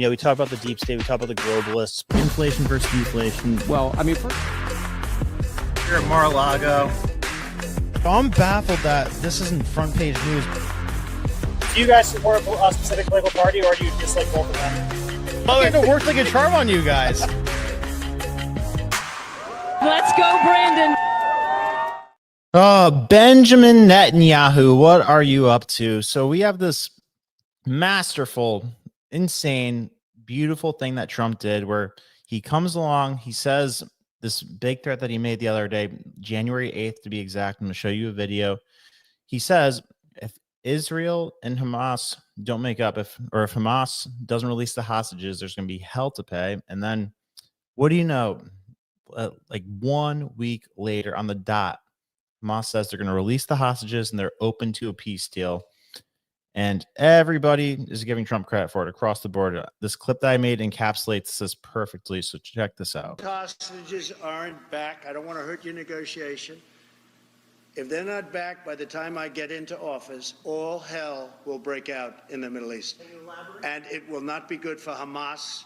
we talk about the deep state, we talk about the globalists, inflation versus deflation. Well, I mean, Here at Mar-a-Lago. I'm baffled that this isn't front page news. Do you guys support a specific political party, or do you dislike both of them? Oh, it worked like a charm on you guys. Let's go, Brandon. Benjamin Netanyahu, what are you up to? So we have this masterful, insane, beautiful thing that Trump did where he comes along, he says this big threat that he made the other day, January 8th to be exact. I'm going to show you a video. He says, if Israel and Hamas don't make up, if Hamas doesn't release the hostages, there's going to be hell to pay. And then what do you know? Like 1 week later on the dot, Hamas says they're going to release the hostages and they're open to a peace deal. And everybody is giving Trump credit for it across the board. This clip that I made encapsulates this perfectly. So check this out. Hostages aren't back. I don't want to hurt your negotiation. If they're not back by the time I get into office, all hell will break out in the Middle East. And it will not be good for Hamas,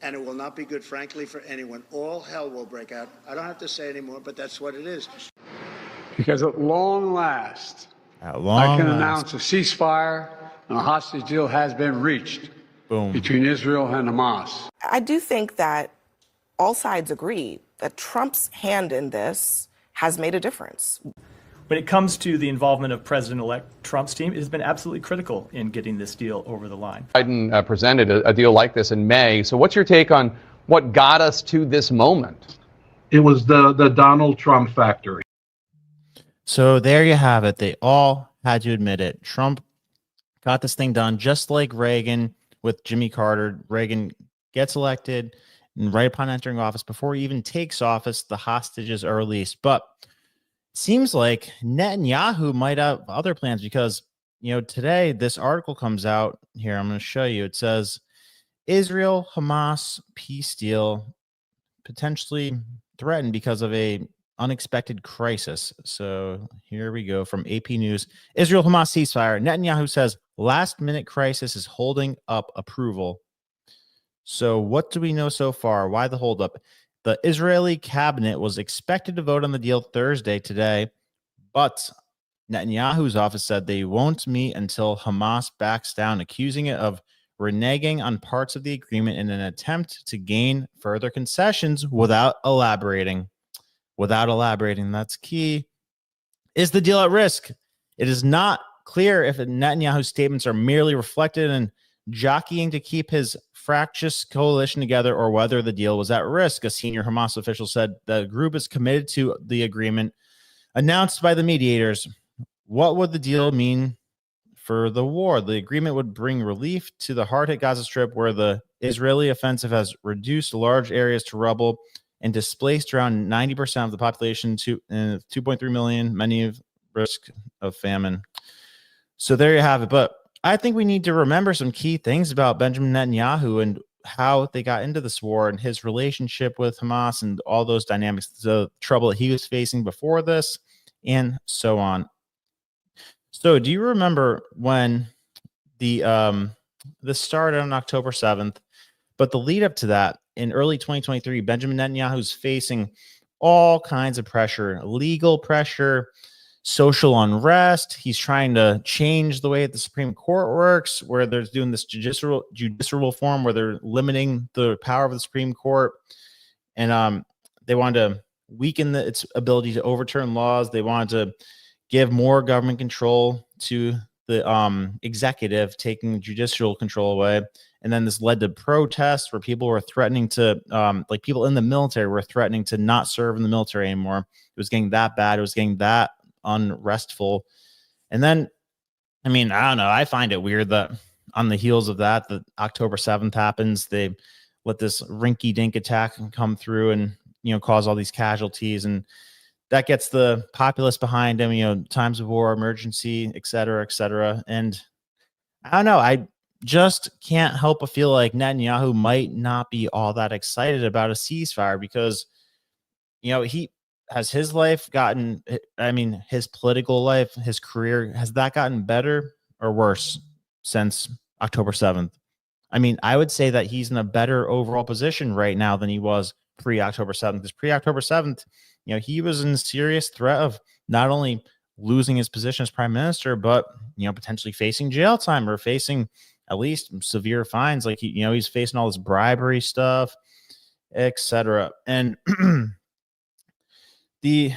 and it will not be good, frankly, for anyone. All hell will break out. I don't have to say anymore, but that's what it is. because at long last, I can announce a ceasefire and a hostage deal has been reached between Israel and Hamas. I do think that all sides agree that Trump's hand in this has made a difference. When it comes to the involvement of President-elect Trump's team, it has been absolutely critical in getting this deal over the line. Biden presented a deal like this in May. So what's your take on what got us to this moment? It was the Donald Trump factor. So there you have it. They all had to admit it. Trump got this thing done just like Reagan with Jimmy Carter. Reagan gets elected, and right upon entering office, before he even takes office, the hostages are released. But it seems like Netanyahu might have other plans because, today this article comes out here. I'm going to show you. It says Israel Hamas peace deal potentially threatened because of a unexpected crisis. So here we go from AP News. Israel Hamas ceasefire. Netanyahu says last minute crisis is holding up approval. So what do we know so far? Why the holdup? The Israeli cabinet was expected to vote on the deal Thursday today, but Netanyahu's office said they won't meet until Hamas backs down, accusing it of reneging on parts of the agreement in an attempt to gain further concessions without elaborating. That's key. Is the deal at risk? It is not clear if Netanyahu's statements are merely reflected in jockeying to keep his fractious coalition together or whether the deal was at risk. A senior Hamas official said the group is committed to the agreement announced by the mediators. What would the deal mean for the war? The agreement would bring relief to the hard-hit Gaza Strip, where the Israeli offensive has reduced large areas to rubble and displaced around 90% of the population to 2.3 million, many of risk of famine. So there you have it. But I think we need to remember some key things about Benjamin Netanyahu and how they got into this war and his relationship with Hamas and all those dynamics, the trouble that he was facing before this, and so on. So do you remember when this started on October 7th, but the lead up to that in early 2023, Benjamin Netanyahu's facing all kinds of pressure, legal pressure, social unrest. He's trying to change the way that the Supreme Court works, where they're doing this judicial reform, where they're limiting the power of the Supreme Court. And they wanted to weaken its ability to overturn laws. They wanted to give more government control to the executive, taking judicial control away. And then this led to protests where people were threatening to, like people in the military were threatening to not serve in the military anymore. It was getting that bad. It was getting that unrestful. And then, I mean, I don't know. I find it weird that on the heels of that, the October 7th happens. They let this rinky-dink attack come through and, cause all these casualties. And that gets the populace behind him, times of war, emergency, et cetera, et cetera. And I don't know. I just can't help but feel like Netanyahu might not be all that excited about a ceasefire because, he has his life gotten, his political life, his career, has that gotten better or worse since October 7th? I mean, I would say that he's in a better overall position right now than he was pre-October 7th. Because pre-October 7th, he was in serious threat of not only losing his position as prime minister, but potentially facing jail time or facing at least severe fines. Like he's facing all this bribery stuff, etc. And the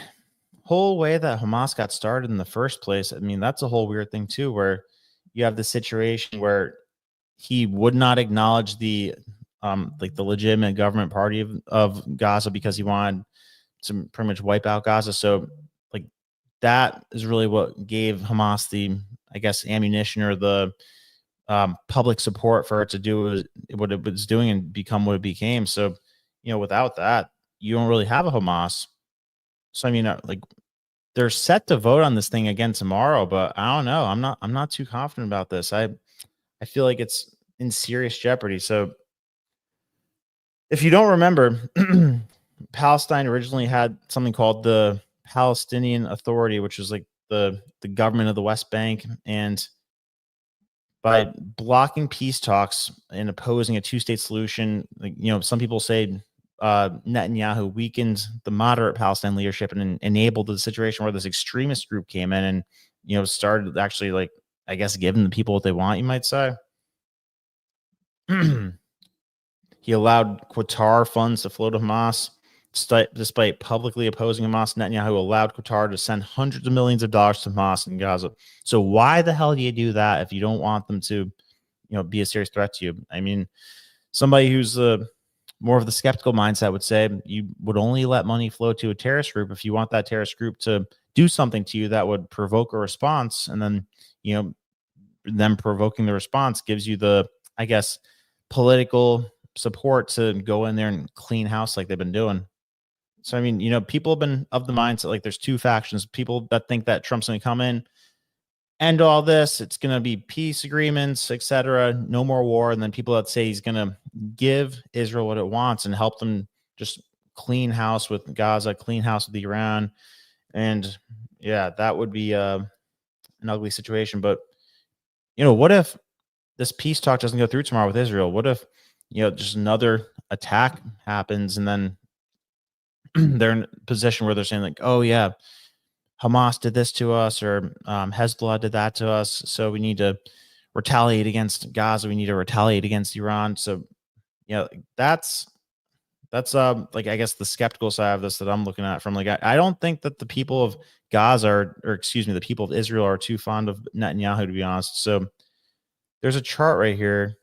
whole way that Hamas got started in the first place, I mean, that's a whole weird thing too, where you have the situation where he would not acknowledge the the legitimate government party of Gaza because he wanted to pretty much wipe out Gaza. So like that is really what gave Hamas the, I guess, ammunition or the public support for it to do what it was doing and become what it became. So, without that, you don't really have a Hamas. So I mean, like they're set to vote on this thing again tomorrow, but I don't know. I'm not too confident about this. I feel like it's in serious jeopardy. So if you don't remember, Palestine originally had something called the Palestinian Authority, which was like the government of the West Bank. And by blocking peace talks and opposing a two-state solution, like, some people say Netanyahu weakened the moderate Palestine leadership and enabled the situation where this extremist group came in and started actually, like, I guess, giving the people what they want, you might say. He allowed Qatar funds to flow to Hamas. Despite publicly opposing Hamas, Netanyahu allowed Qatar to send hundreds of millions of dollars to Hamas in Gaza. So why the hell do you do that if you don't want them to, be a serious threat to you? I mean, somebody who's more of the skeptical mindset would say you would only let money flow to a terrorist group if you want that terrorist group to do something to you that would provoke a response, and then them provoking the response gives you the, I guess, political support to go in there and clean house like they've been doing. So I mean, people have been of the mindset, like there's two factions: people that think that Trump's going to come in, end all this, it's going to be peace agreements, etc., no more war, and then people that say he's going to give Israel what it wants and help them just clean house with Gaza, clean house with Iran. And yeah, that would be an ugly situation. But what if this peace talk doesn't go through tomorrow with Israel? What if just another attack happens and then they're in a position where they're saying like, oh yeah, Hamas did this to us, or Hezbollah did that to us, so we need to retaliate against Gaza, we need to retaliate against Iran. So that's like, I guess, the skeptical side of this that I'm looking at from, like, I don't think that the people of Gaza or excuse me, the people of Israel are too fond of Netanyahu, to be honest. So there's a chart right here.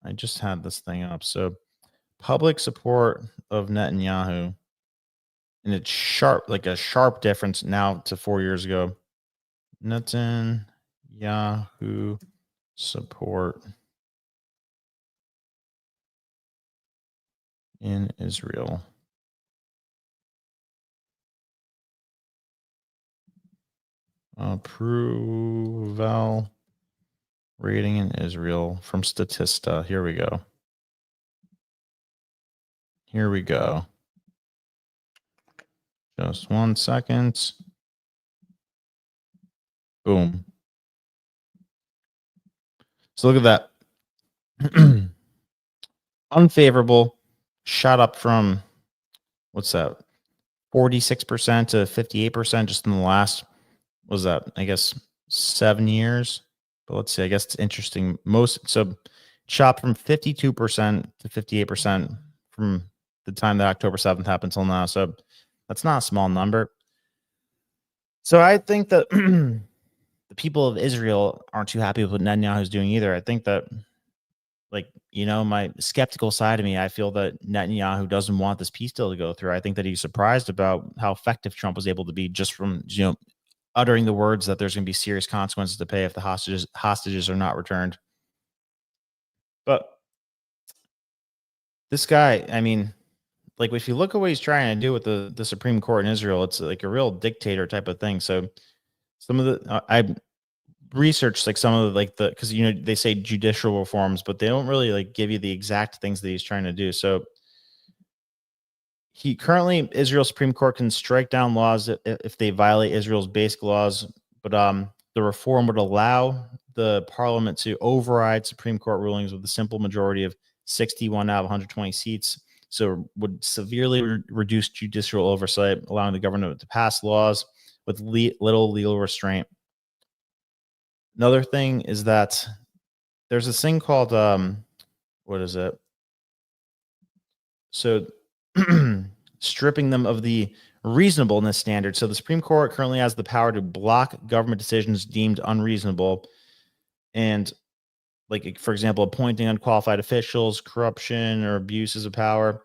I just had this thing up. So public support of Netanyahu, and it's sharp, like a sharp difference now to 4 years ago. Netanyahu support in Israel. Approval rating in Israel from Statista. Here we go. Here we go. Just 1 second. Boom. So look at that. Unfavorable shot up from, what's that, 46% to 58% just in the last, what was that, I guess, 7 years. But let's see, I guess it's interesting. So shot from 52% to 58% from the time that October 7th happened till now. So that's not a small number. So I think that the people of Israel aren't too happy with what Netanyahu's doing either. I think that, like, my skeptical side of me, I feel that Netanyahu doesn't want this peace deal to go through. I think that he's surprised about how effective Trump was able to be just from, uttering the words that there's going to be serious consequences to pay if the hostages are not returned. But this guy, I mean, like, if you look at what he's trying to do with the Supreme Court in Israel, it's like a real dictator type of thing. So some of the I researched like some of the, like, the, because they say judicial reforms, but they don't really like give you the exact things that he's trying to do. So currently Israel Supreme Court can strike down laws if they violate Israel's basic laws, but the reform would allow the parliament to override Supreme Court rulings with a simple majority of 61 out of 120 seats. So would severely reduce judicial oversight, allowing the government to pass laws with little legal restraint. Another thing is that there's this thing called, what is it? So stripping them of the reasonableness standard. So the Supreme Court currently has the power to block government decisions deemed unreasonable. And like, for example, appointing unqualified officials, corruption, or abuses of power.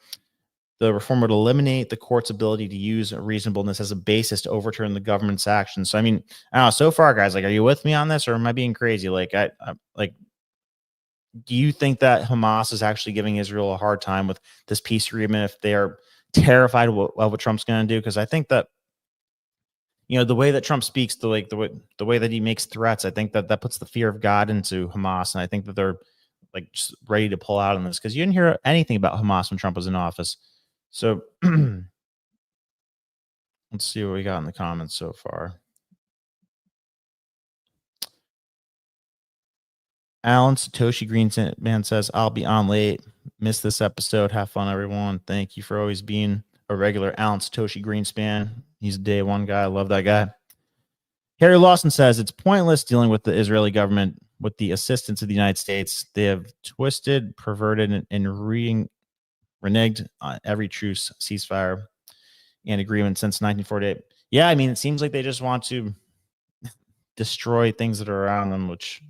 The reform would eliminate the court's ability to use reasonableness as a basis to overturn the government's actions. So, I mean, I don't know. So far, guys, like, are you with me on this, or am I being crazy? Like, like, do you think that Hamas is actually giving Israel a hard time with this peace agreement if they are terrified of what Trump's going to do? Because I think that, you know, the way that Trump speaks, the way that he makes threats, I think that puts the fear of God into Hamas, and I think that they're like just ready to pull out on this, because you didn't hear anything about Hamas when Trump was in office. So let's see what we got in the comments so far. Alan Satoshi Greenman says, I'll be on late. Missed this episode. Have fun, everyone. Thank you for always being a regular Alan Satoshi Greenspan. He's a day one guy. I love that guy. Harry Lawson says, it's pointless dealing with the Israeli government with the assistance of the United States. They have twisted, perverted, and reneged on every truce, ceasefire, and agreement since 1948. Yeah, I mean, it seems like they just want to destroy things that are around them, which,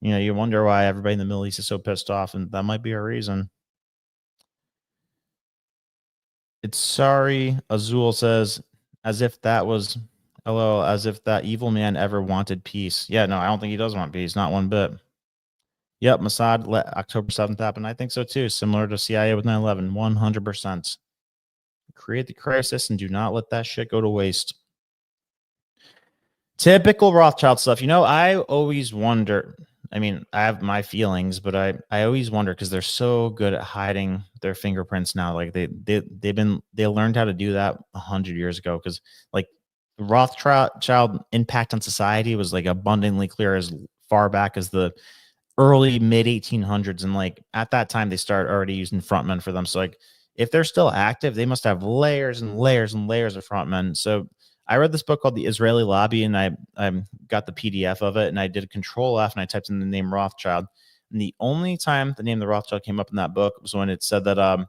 you know, you wonder why everybody in the Middle East is so pissed off, and that might be a reason. It's sorry, Azul says, as if that was, hello, as if that evil man ever wanted peace. Yeah, no, I don't think he does want peace, not one bit. Yep, Mossad let October 7th happen. I think so too. Similar to CIA with 9/11, 100%. Create the crisis and do not let that shit go to waste. Typical Rothschild stuff. You know, I always wonder. I mean, I have my feelings, but I always wonder, because they're so good at hiding their fingerprints now. Like they learned how to do that 100 years ago. Because like Rothschild impact on society was like abundantly clear as far back as the early mid 1800s, and like at that time they started already using frontmen for them. So like if they're still active, they must have layers and layers and layers of frontmen. So I read this book called The Israeli Lobby, and I got the PDF of it, and I did a Control F, and I typed in the name Rothschild. And the only time the name the Rothschild came up in that book was when it said that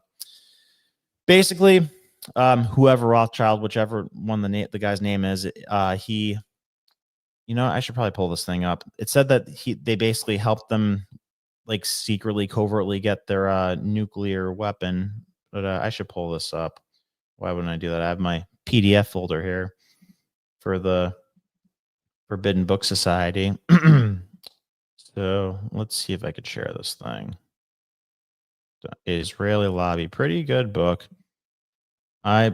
basically whoever Rothschild, whichever one the guy's name is, he, you know, I should probably pull this thing up. It said that they basically helped them like secretly, covertly get their nuclear weapon. But I should pull this up. Why wouldn't I do that? I have my PDF folder here for the Forbidden Book Society. So let's see if I could share this thing. The Israeli Lobby, pretty good book. I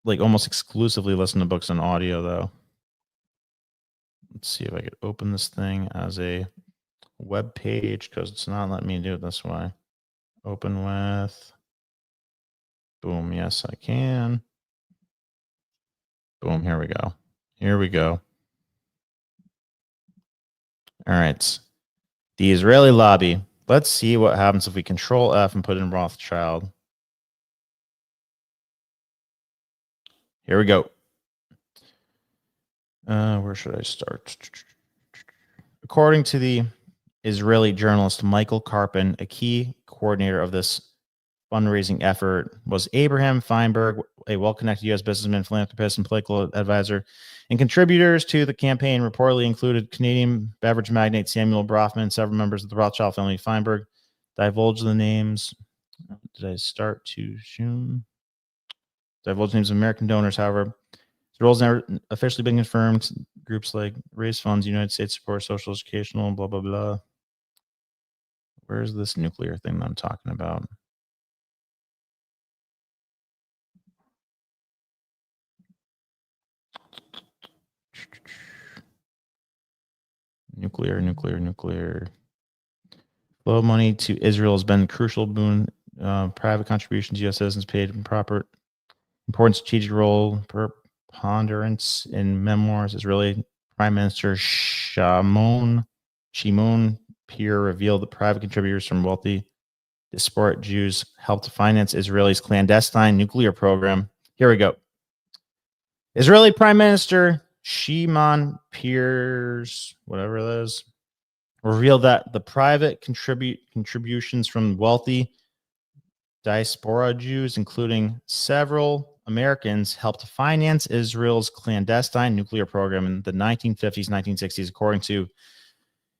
like almost exclusively listen to books on audio though. Let's see if I could open this thing as a web page, because it's not letting me do it this way. Open with, boom, yes I can. Boom, here we go. Here we go. All right. The Israeli Lobby. Let's see what happens if we Control F and put in Rothschild. Here we go. Where should I start? According to the Israeli journalist Michael Karpin, a key coordinator of this fundraising effort was Abraham Feinberg, a well-connected U.S. businessman, philanthropist, and political advisor. And contributors to the campaign reportedly included Canadian beverage magnate Samuel Brofman and several members of the Rothschild family. Feinberg divulged the names. Did I start too soon? Divulged names of American donors, however. The role's never officially been confirmed. Groups like raise funds, United States support, social, educational, blah, blah, blah. Where's this nuclear thing that I'm talking about? Nuclear. Flow of money to Israel has been crucial boon. Private contributions, U.S. citizens paid in proper important strategic role, preponderance in memoirs. Israeli Prime Minister Shimon Shimon Peer revealed that private contributors from wealthy disparate Jews helped finance Israel's clandestine nuclear program. Here we go. Israeli Prime Minister Shimon Peres, whatever that is, revealed that the private contributions from wealthy diaspora Jews, including several Americans, helped finance Israel's clandestine nuclear program in the 1950s, 1960s, according to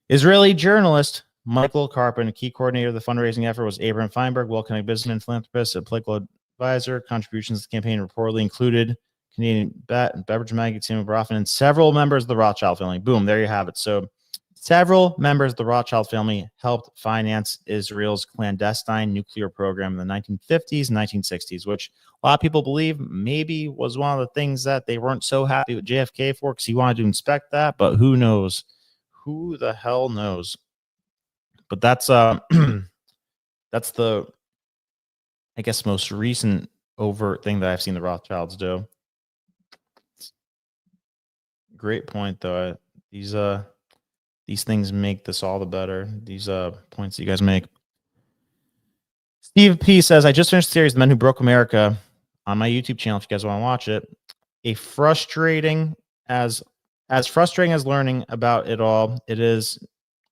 Israeli journalist Michael Karpin. A key coordinator of the fundraising effort was Abraham Feinberg, well-connected businessman, philanthropist, a political advisor. Contributions to the campaign reportedly included Canadian beverage magnate Tim Broffin and several members of the Rothschild family. Boom, there you have it. So several members of the Rothschild family helped finance Israel's clandestine nuclear program in the 1950s and 1960s, which a lot of people believe maybe was one of the things that they weren't so happy with JFK for because he wanted to inspect that, but who knows? Who the hell knows? But that's that's the, I guess, most recent overt thing that I've seen the Rothschilds do. Great point, though. These things make this all the better. These points that you guys make. Steve P says, I just finished the series The Men Who Broke America on my YouTube channel if you guys want to watch it. As frustrating as learning about it all, it is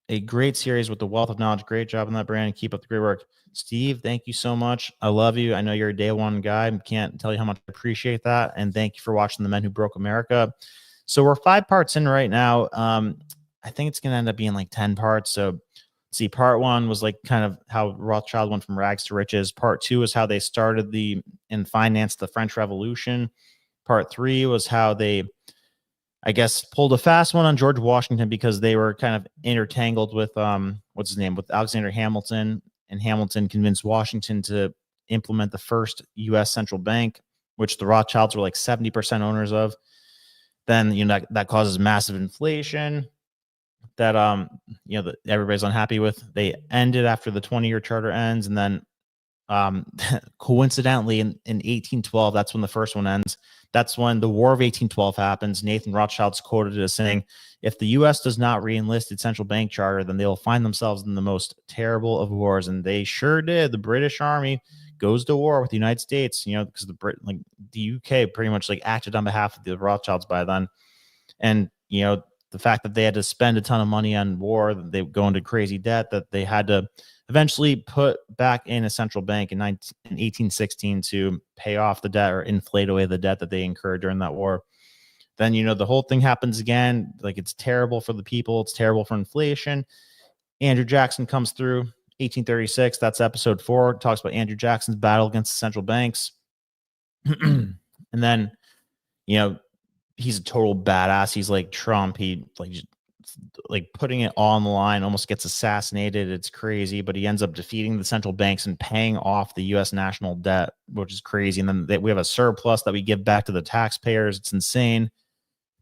a great series with the wealth of knowledge. Great job on that, Brandon. Keep up the great work. Steve, thank you so much. I love you. I know you're a day one guy. Can't tell you how much I appreciate that. And thank you for watching The Men Who Broke America. So we're 5 parts in right now. I think it's going to end up being like 10 parts. So see, part 1 was like kind of how Rothschild went from rags to riches. Part 2 is how they started and financed the French Revolution. Part 3 was how they, I guess, pulled a fast one on George Washington because they were kind of intertangled with with Alexander Hamilton, and Hamilton convinced Washington to implement the first U.S. central bank, which the Rothschilds were like 70% owners of. Then that causes massive inflation that that everybody's unhappy with. They ended after the 20-year charter ends, and then coincidentally in 1812, that's when the first one ends. That's when the War of 1812 happens. Nathan Rothschild's quoted as saying, if the U.S. does not re-enlist its central bank charter, then they will find themselves in the most terrible of wars. And they sure did. The British Army goes to war with the United States, because the UK pretty much acted on behalf of the Rothschilds by then. And, the fact that they had to spend a ton of money on war, they go into crazy debt, that they had to eventually put back in a central bank in 1816 to pay off the debt or inflate away the debt that they incurred during that war. Then, the whole thing happens again. It's terrible for the people. It's terrible for inflation. Andrew Jackson comes through, 1836. That's episode 4. It talks about Andrew Jackson's battle against the central banks. And then, he's a total badass. He's like Trump. He putting it all on the line, almost gets assassinated. It's crazy, but he ends up defeating the central banks and paying off the U.S. national debt, which is crazy. And then we have a surplus that we give back to the taxpayers. It's insane.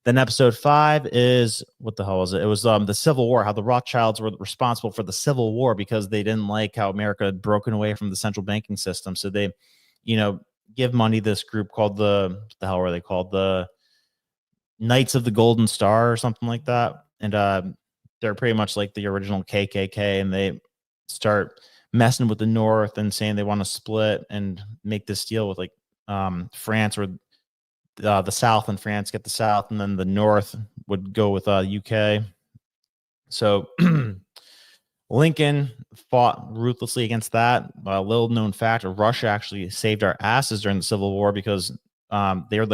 Then episode 5 is, what the hell was it? It was the Civil War, how the Rothschilds were responsible for the Civil War because they didn't like how America had broken away from the central banking system. So they, give money to this group called the Knights of the Golden Star or something like that. And they're pretty much like the original KKK, and they start messing with the North and saying they want to split and make this deal with France, or the South and France get the South, and then the North would go with UK. So Lincoln fought ruthlessly against that. A little known fact, Russia actually saved our asses during the Civil War because they were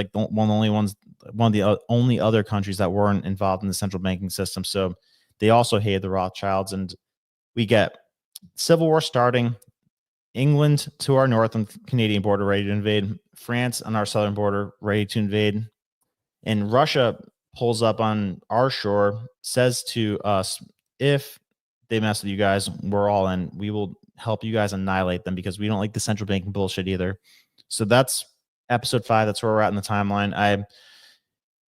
one of the only other countries that weren't involved in the central banking system. So they also hated the Rothschilds, and we get Civil War starting, England to our north and Canadian border ready to invade, France on our southern border ready to invade, and Russia pulls up on our shore, says to us, if they mess with you guys, we're all in. We will help you guys annihilate them because we don't like the central banking bullshit either. So that's episode 5. That's where we're at in the timeline.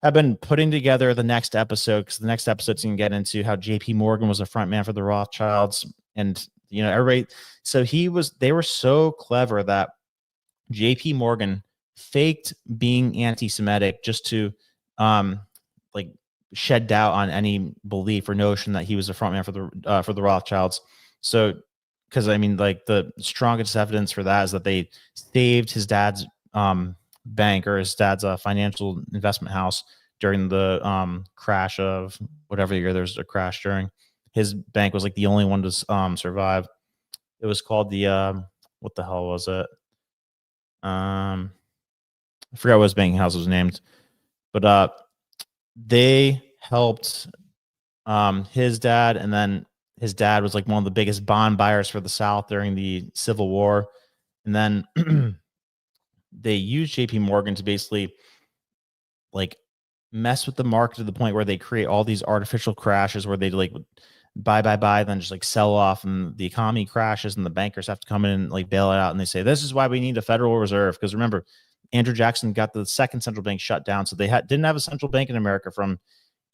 I've been putting together the next episode because the next episode's going to get into how JP Morgan was a front man for the Rothschilds, and everybody. So they were so clever that JP Morgan faked being anti-Semitic just to shed doubt on any belief or notion that he was a frontman for the Rothschilds. So, because I mean, like the strongest evidence for that is that they saved his dad's bank or his dad's financial investment house during the crash of whatever year there's a crash during. His bank was like the only one to survive. It was called the what the hell was it? I forgot what his banking house was named, but they helped his dad, and then his dad was like one of the biggest bond buyers for the South during the Civil War, and then they used JP Morgan to basically like mess with the market to the point where they create all these artificial crashes where they like buy, then just like sell off, and the economy crashes, and the bankers have to come in and like bail it out, and they say this is why we need a Federal Reserve, because remember, Andrew Jackson got the second central bank shut down, so they didn't have a central bank in America from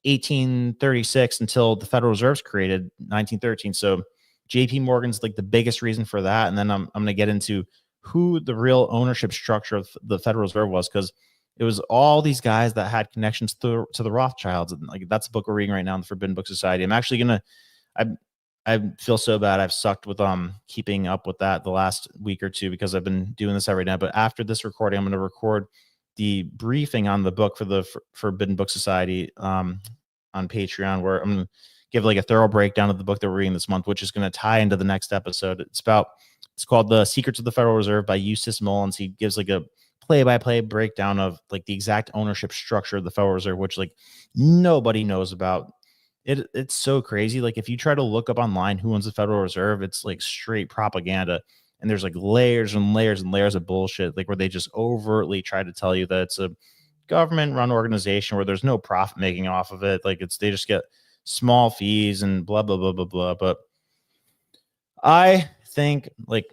1836 until the Federal Reserve's created 1913. So JP Morgan's like the biggest reason for that. And then I'm going to get into who the real ownership structure of the Federal Reserve was, because it was all these guys that had connections to the Rothschilds. And like that's the book we're reading right now in the Forbidden Book Society. I'm actually going to I feel so bad I've sucked with keeping up with that the last week or two, because I've been doing this every night. But after this recording, I'm going to record the briefing on the book for the Forbidden Book Society on Patreon, where I'm going to give like a thorough breakdown of the book that we're reading this month, which is going to tie into the next episode. It's called The Secrets of the Federal Reserve by Eustace Mullins. He gives like a play-by-play breakdown of like the exact ownership structure of the Federal Reserve, which like nobody knows about. It's so crazy. Like if you try to look up online who owns the Federal Reserve, it's like straight propaganda. And there's like layers and layers and layers of bullshit, like where they just overtly try to tell you that it's a government-run organization where there's no profit making off of it. Like they just get small fees and blah, blah, blah, blah, blah. But I think like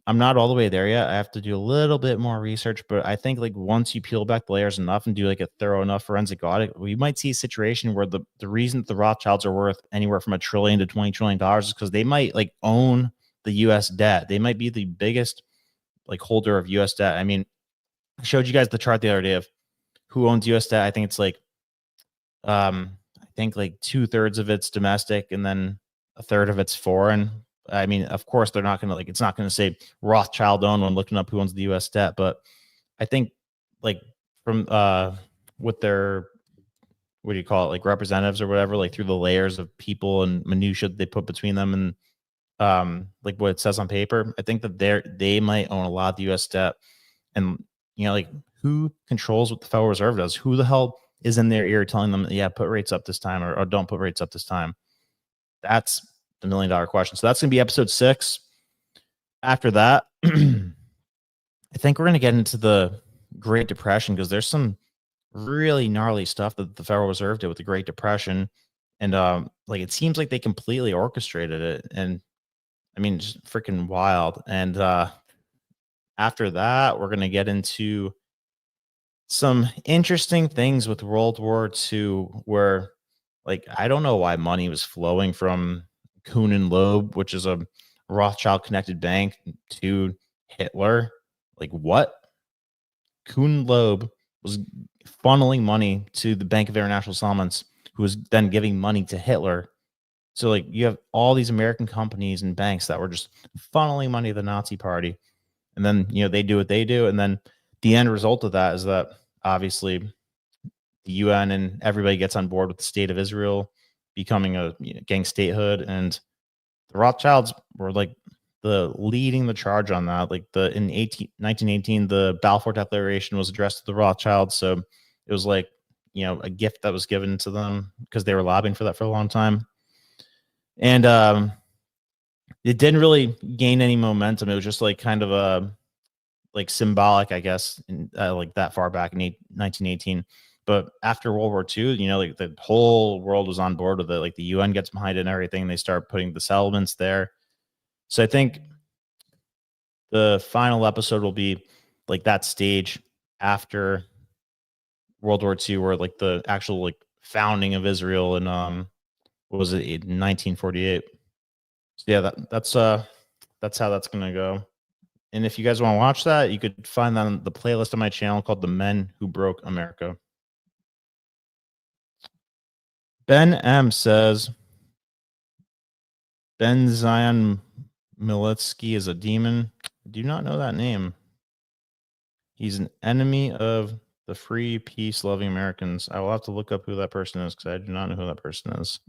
I'm not all the way there yet. I have to do a little bit more research, but I think like once you peel back the layers enough and do like a thorough enough forensic audit, we might see a situation where the reason that the Rothschilds are worth anywhere from $1 trillion to $20 trillion is because they might like own the U.S. debt. They might be the biggest like holder of U.S. debt. I mean, I showed you guys the chart the other day of who owns U.S. debt. I think it's like, I think like 2/3 of it's domestic and then 1/3 of it's foreign. I mean, of course, they're not going to like, it's not going to say Rothschild owned when looking up who owns the U.S. debt. But I think like from with their, what do you call it, like representatives or whatever, like through the layers of people and minutia that they put between them and like what it says on paper, I think that they might own a lot of the U.S. debt. And, you know, like who controls what the Federal Reserve does? Who the hell is in their ear telling them, yeah, put rates up this time or don't put rates up this time? That's the $1 million question. So that's going to be episode 6. After that, I think we're going to get into the Great Depression, because there's some really gnarly stuff that the Federal Reserve did with the Great Depression. And like it seems like they completely orchestrated it. And I mean, just freaking wild. And after that, we're going to get into some interesting things with World War II, where like I don't know why money was flowing from Kuhn and Loeb, which is a Rothschild connected bank, to Hitler. Like what? Kuhn and Loeb was funneling money to the Bank of International Settlements, who was then giving money to Hitler. So like you have all these American companies and banks that were just funneling money to the Nazi party. And then, you know, they do what they do. And then the end result of that is that obviously the UN and everybody gets on board with the state of Israel becoming a gang statehood. And the Rothschilds were like leading the charge on that. Like in 1918, the Balfour Declaration was addressed to the Rothschilds. So it was like, you know, a gift that was given to them because they were lobbying for that for a long time. And it didn't really gain any momentum. It was just like kind of a like symbolic, I guess, like that far back in 1918. But after World War II, you know, like the whole world was on board with it. Like the UN gets behind it and everything. And they start putting the settlements there. So I think the final episode will be like that stage after World War II, where like the actual like founding of Israel in what was it, in 1948. So yeah, that's how that's gonna go. And if you guys want to watch that, you could find that on the playlist on my channel called The Men Who Broke America. Ben M says Ben Zion Militsky is a demon. I do not know that name. He's an enemy of the free, peace-loving Americans. I will have to look up who that person is because I do not know who that person is.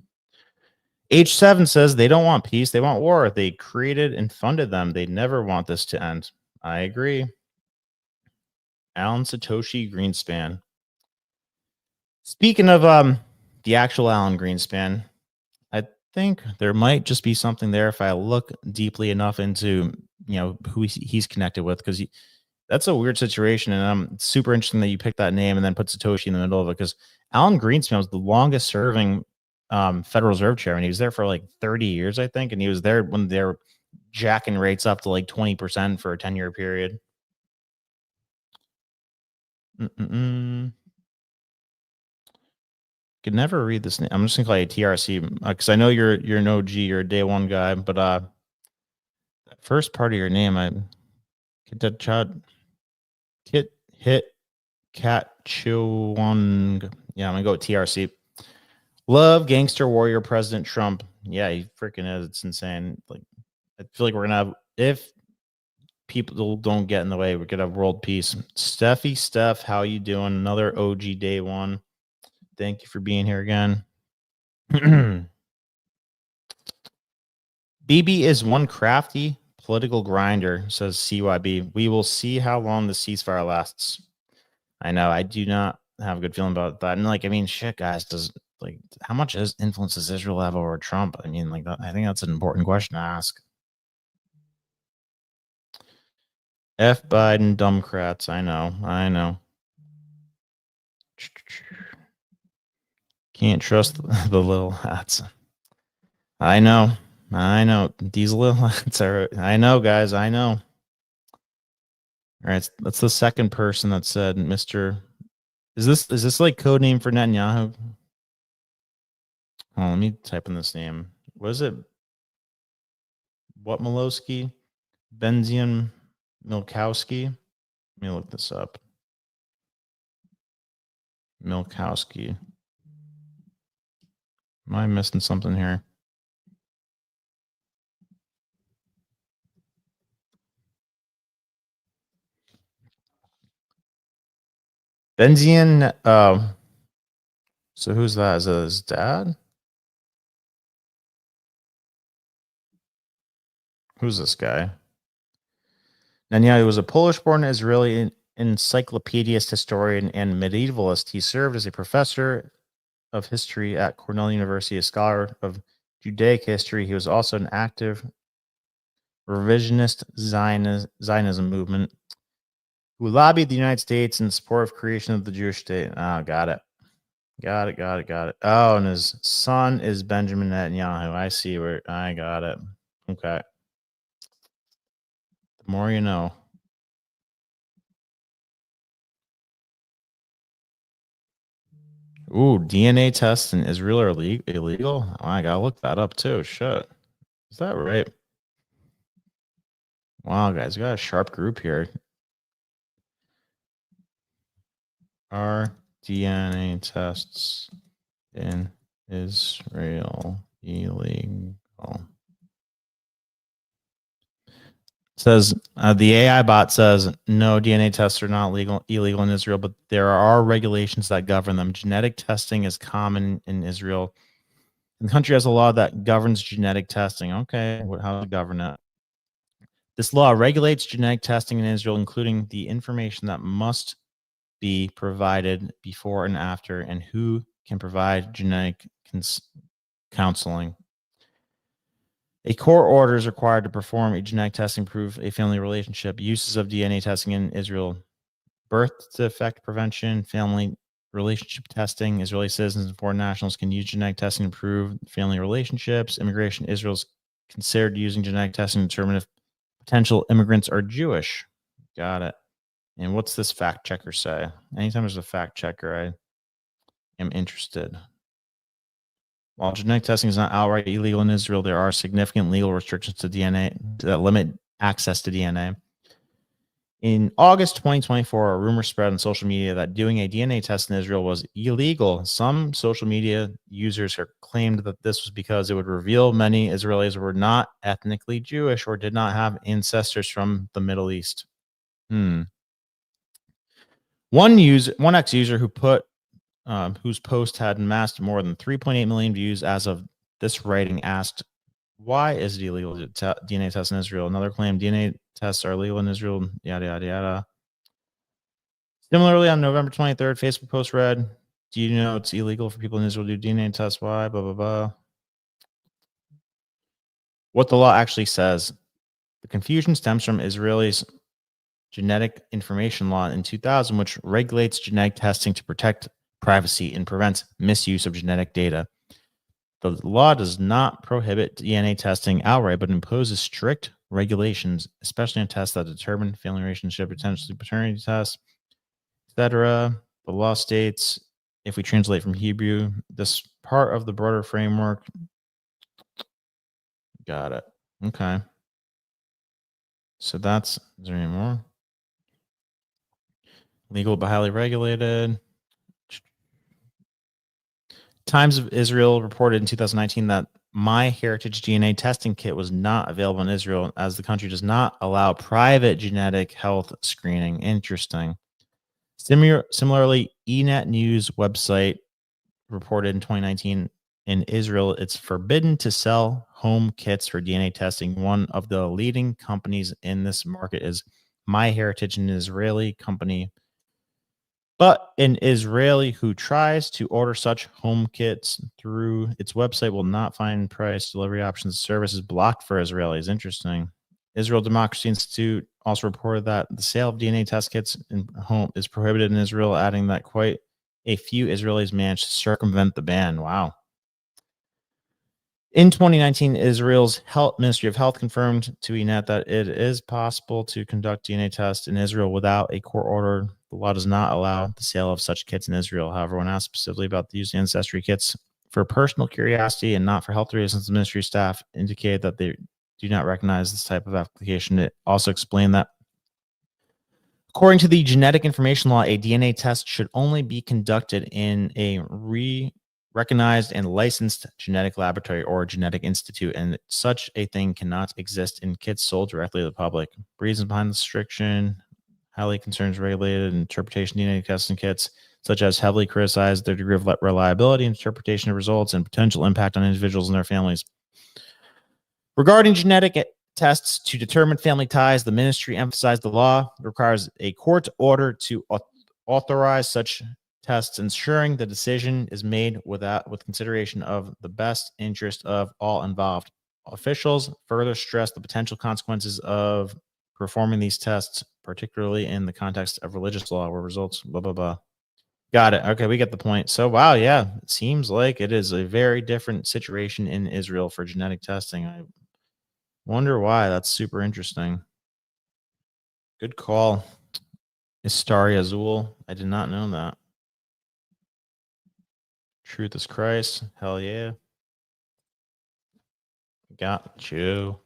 H7 says they don't want peace. They want war. They created and funded them. They never want this to end. I agree. Alan Satoshi Greenspan. Speaking of the actual Alan Greenspan, I think there might just be something there if I look deeply enough into who he's connected with, because that's a weird situation, and it's super interesting that you picked that name and then put Satoshi in the middle of it, because Alan Greenspan was the longest serving Federal Reserve chairman. He was there for like 30 years, I think, and he was there when they were jacking rates up to like 20% for a 10-year period. Could never read this name. I'm just gonna call you TRC because I know you're an OG, you're a day one guy, but that first part of your name, Kit Hit Cat Chuang. Yeah, I'm gonna go with TRC. Love gangster warrior President Trump. Yeah, he freaking is. It's insane. Like, I feel like we're gonna have, if people don't get in the way, we're gonna have world peace. Steph, how you doing? Another OG day one. Thank you for being here again. BB is one crafty political grinder, says CYB. We will see how long the ceasefire lasts. I know. I do not have a good feeling about that. And like, I mean, shit, guys, how much influence does Israel have over Trump? I mean, like, I think that's an important question to ask. F Biden, Democrats. I know. Can't trust the little hats. I know. These little hats are. I know, guys. I know. All right, that's the second person that said Mr. Is this like code name for Netanyahu? Oh, let me type in this name. What is it? What Milowski? Benzian Milkowski? Let me look this up. Milkowski. Am I missing something here? Benzian. So who's that? Is it his dad? Who's this guy? Netanyahu was a Polish-born Israeli encyclopedist, historian, and medievalist. He served as a professor of history at Cornell University, a scholar of Judaic history. He was also an active revisionist Zionism movement who lobbied the United States in support of creation of the Jewish state. Oh, got it. Oh, and his son is Benjamin Netanyahu. I see where I got it. Okay. The more you know. Ooh, DNA tests in Israel are illegal? Oh, I gotta look that up too. Shit. Is that right? Wow, guys, we got a sharp group here. Are DNA tests in Israel illegal? Says the AI bot says no, DNA tests are not illegal in Israel, but there are regulations that govern them. Genetic testing is common in Israel. The country has a law that governs genetic testing. Okay, how to govern it? This law regulates genetic testing in Israel, including the information that must be provided before and after, and who can provide genetic counseling. A court order is required to perform a genetic testing, prove a family relationship. Uses of DNA testing in Israel: birth defect prevention, family relationship testing. Israeli citizens and foreign nationals can use genetic testing to prove family relationships. Immigration: Israel's considered using genetic testing to determine if potential immigrants are Jewish. Got it. And what's this fact checker say? Anytime there's a fact checker, I am interested. While genetic testing is not outright illegal in Israel, there are significant legal restrictions to DNA that limit access to DNA. In August 2024, a rumor spread on social media that doing a DNA test in Israel was illegal. Some social media users claimed that this was because it would reveal many Israelis were not ethnically Jewish or did not have ancestors from the Middle East. One ex-user who put whose post had amassed more than 3.8 million views as of this writing asked, "Why is it illegal to DNA test in Israel?" Another claimed DNA tests are illegal in Israel. Yada yada yada. Similarly, on November 23rd, Facebook post read, "Do you know it's illegal for people in Israel to do DNA tests? Why? Blah, blah, blah." What the law actually says. The confusion stems from Israel's genetic information law in 2000, which regulates genetic testing to protect privacy and prevents misuse of genetic data. The law does not prohibit DNA testing outright, but imposes strict regulations, especially on tests that determine family relationship, potentially paternity tests, etc. The law states, if we translate from Hebrew, this part of the broader framework. Got it. Okay. So is there any more? Legal but highly regulated. Times of Israel reported in 2019 that MyHeritage DNA testing kit was not available in Israel as the country does not allow private genetic health screening. Interesting. Similarly, eNet News website reported in 2019 in Israel, it's forbidden to sell home kits for DNA testing. One of the leading companies in this market is MyHeritage, an Israeli company. But an Israeli who tries to order such home kits through its website will not find price, delivery options, services blocked for Israelis. Interesting. Israel Democracy Institute also reported that the sale of DNA test kits in home is prohibited in Israel, adding that quite a few Israelis managed to circumvent the ban. Wow. In 2019, Israel's Ministry of Health confirmed to eNet that it is possible to conduct DNA tests in Israel without a court order. The law does not allow the sale of such kits in Israel. However, when asked specifically about the use of ancestry kits for personal curiosity and not for health reasons, the ministry staff indicated that they do not recognize this type of application. It also explained that according to the genetic information law, a DNA test should only be conducted in a recognized and licensed genetic laboratory or genetic institute, and such a thing cannot exist in kits sold directly to the public. Reasons behind the restriction highly concerns regulated interpretation DNA testing kits, such as heavily criticized their degree of reliability, interpretation of results, and potential impact on individuals and their families. Regarding genetic tests to determine family ties, the ministry emphasized the law requires a court order to authorize such tests, ensuring the decision is made with consideration of the best interest of all involved. Officials further stressed the potential consequences of performing these tests, particularly in the context of religious law, where results blah blah blah. Got it. Okay, we get the point. So wow, yeah, it seems like it is a very different situation in Israel for genetic testing. I wonder why. That's super interesting. Good call, Istari Azul. I did not know that. Truth is Christ. Hell yeah. Got you.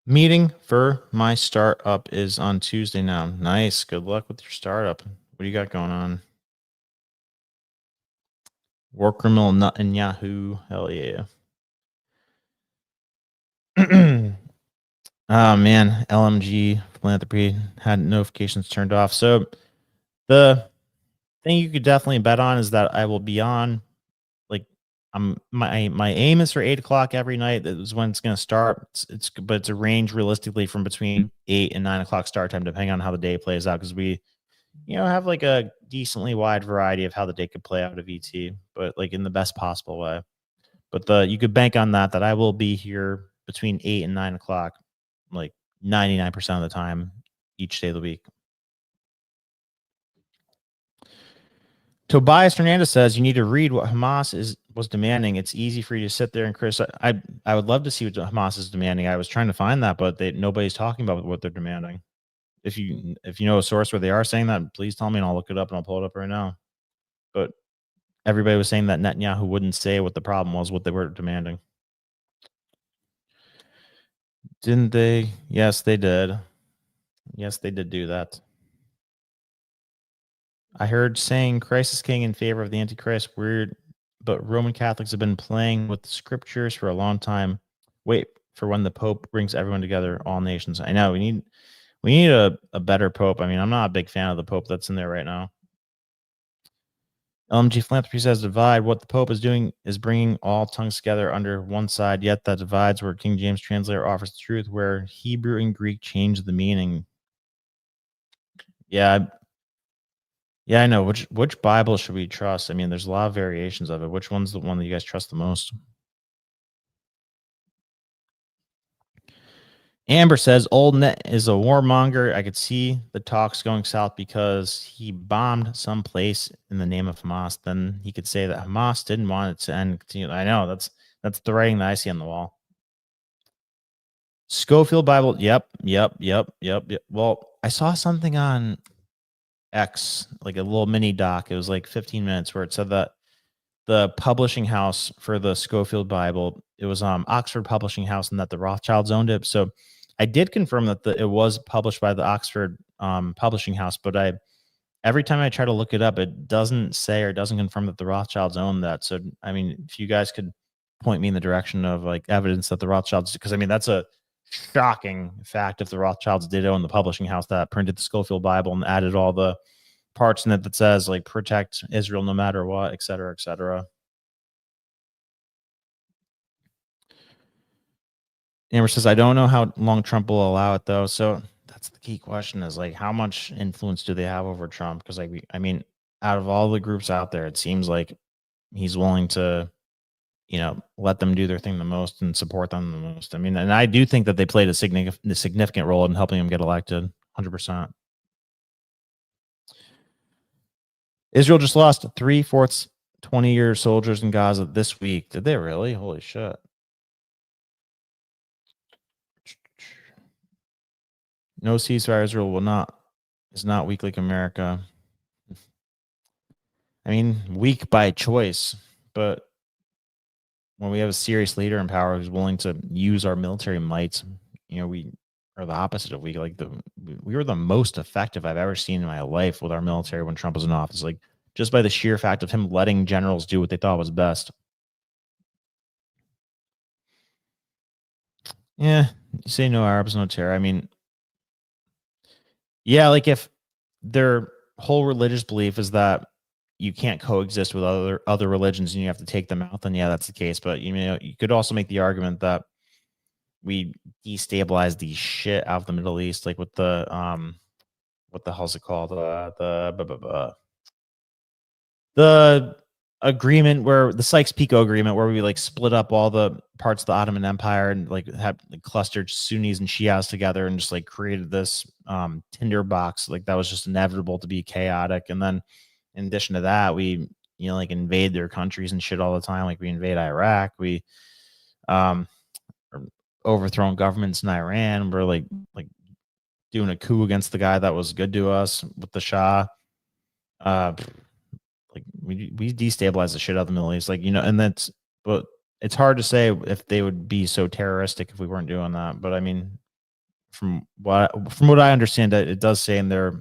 Meeting for my startup is on Tuesday now. Nice. Good luck with your startup. What do you got going on? War criminal Netanyahu. Hell yeah. Oh man, LMG philanthropy had notifications turned off. So the thing you could definitely bet on is that I will be on. Like, my aim is for 8:00 every night. That is when it's going to start. But it's a range realistically from between 8 and 9 o'clock start time, depending on how the day plays out. Because we, have like a decently wide variety of how the day could play out of ET, but like in the best possible way. But you could bank on that I will be here between 8 and 9 o'clock, like 99% of the time each day of the week. Tobias Hernandez says you need to read what Hamas was demanding. It's easy for you to sit there and criticize. I would love to see what Hamas is demanding. I was trying to find that, but nobody's talking about what they're demanding. If you know a source where they are saying that, please tell me and I'll look it up and I'll pull it up right now. But everybody was saying that Netanyahu wouldn't say what the problem was, what they were demanding. Didn't they? Yes, they did. Yes, they did do that. I heard saying Christ is king in favor of the Antichrist. Weird, but Roman Catholics have been playing with the scriptures for a long time. Wait for when the Pope brings everyone together, all nations. I know we need a better Pope. I mean, I'm not a big fan of the Pope that's in there right now. LMG Philanthropy says divide. What the Pope is doing is bringing all tongues together under one side, yet that divides where King James translator offers the truth, where Hebrew and Greek change the meaning. Yeah, I know. Which Bible should we trust? I mean, there's a lot of variations of it. Which one's the one that you guys trust the most? Amber says Old Net is a warmonger. I could see the talks going south because he bombed some place in the name of Hamas. Then he could say that Hamas didn't want it to end. I know that's the writing that I see on the wall. Schofield Bible. Yep. Well, I saw something on X, like a little mini doc. It was like 15 minutes where it said that the publishing house for the Schofield Bible, it was Oxford Publishing House, and that the Rothschilds owned it. So I did confirm that it was published by the Oxford Publishing House, but every time I try to look it up, it doesn't say or doesn't confirm that the Rothschilds own that. So I mean, if you guys could point me in the direction of like evidence that the Rothschilds, because I mean that's a shocking fact if the Rothschilds did own the publishing house that printed the Schofield Bible and added all the parts in it that says like protect Israel no matter what, et cetera, et cetera. Amber says, I don't know how long Trump will allow it though. So that's the key question is like, how much influence do they have over Trump? Because like, I mean, out of all the groups out there, it seems like he's willing to, let them do their thing the most and support them the most. I mean, and I do think that they played a significant role in helping him get elected 100%. Israel just lost 3/4 20-year soldiers in Gaza this week. Did they really? Holy shit. No ceasefire. Israel is not weak like America. I mean, weak by choice, but when we have a serious leader in power who's willing to use our military might, we are the opposite of weak. Like we were the most effective I've ever seen in my life with our military when Trump was in office. Like just by the sheer fact of him letting generals do what they thought was best. Yeah, you say no Arabs, no terror. I mean, yeah, like if their whole religious belief is that you can't coexist with other religions and you have to take them out, then yeah, that's the case. But you could also make the argument that we destabilize the shit out of the Middle East, like with the what the hell's it called? The agreement where the Sykes-Picot agreement, where we like split up all the parts of the Ottoman Empire and like have clustered Sunnis and Shias together and just like created this tinderbox. Like that was just inevitable to be chaotic. And then in addition to that, we like invade their countries and shit all the time. Like we invade Iraq, we overthrown governments in Iran. We're like doing a coup against the guy that was good to us with the Shah. Like we destabilize the shit out of the Middle East, like and but it's hard to say if they would be so terroristic if we weren't doing that. But I mean, from what I understand, it does say in their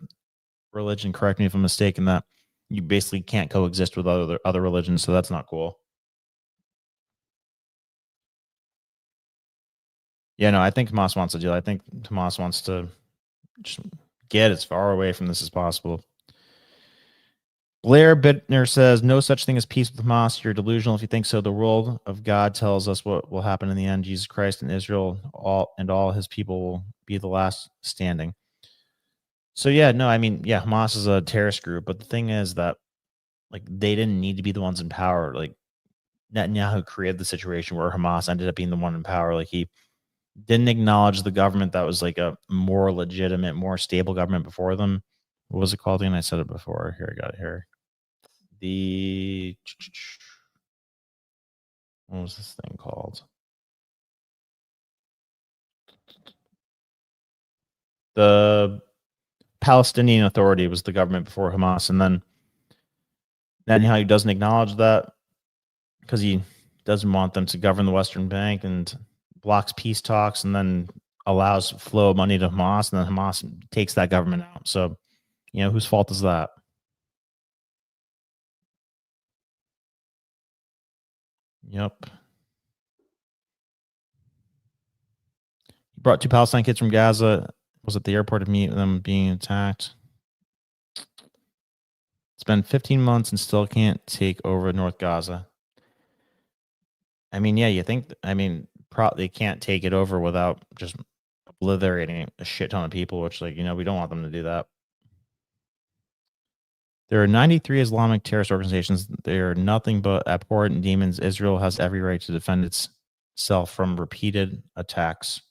religion, correct me if I'm mistaken, that you basically can't coexist with other religions, so that's not cool. Yeah, no, I think Hamas wants a deal. I think Hamas wants to just get as far away from this as possible. Blair Bittner says, no such thing as peace with Hamas. You're delusional if you think so. The world of God tells us what will happen in the end. Jesus Christ and Israel, all his people will be the last standing. So yeah, no, I mean, yeah, Hamas is a terrorist group, but the thing is that like they didn't need to be the ones in power. Like Netanyahu created the situation where Hamas ended up being the one in power. Like he didn't acknowledge the government that was like a more legitimate, more stable government before them. What was it called again? I said it before. Here, I got it here. What was this thing called? The Palestinian Authority was the government before Hamas, and then Netanyahu doesn't acknowledge that because he doesn't want them to govern the Western Bank and blocks peace talks, and then allows flow of money to Hamas, and then Hamas takes that government out. So, whose fault is that? Yep. He brought 2 Palestine kids from Gaza. Was at the airport to meet them being attacked. It's been 15 months and still can't take over North Gaza. I mean, yeah, you think, they can't take it over without just obliterating a shit ton of people, which, we don't want them to do that. There are 93 Islamic terrorist organizations. They are nothing but abhorrent demons. Israel has every right to defend itself from repeated attacks.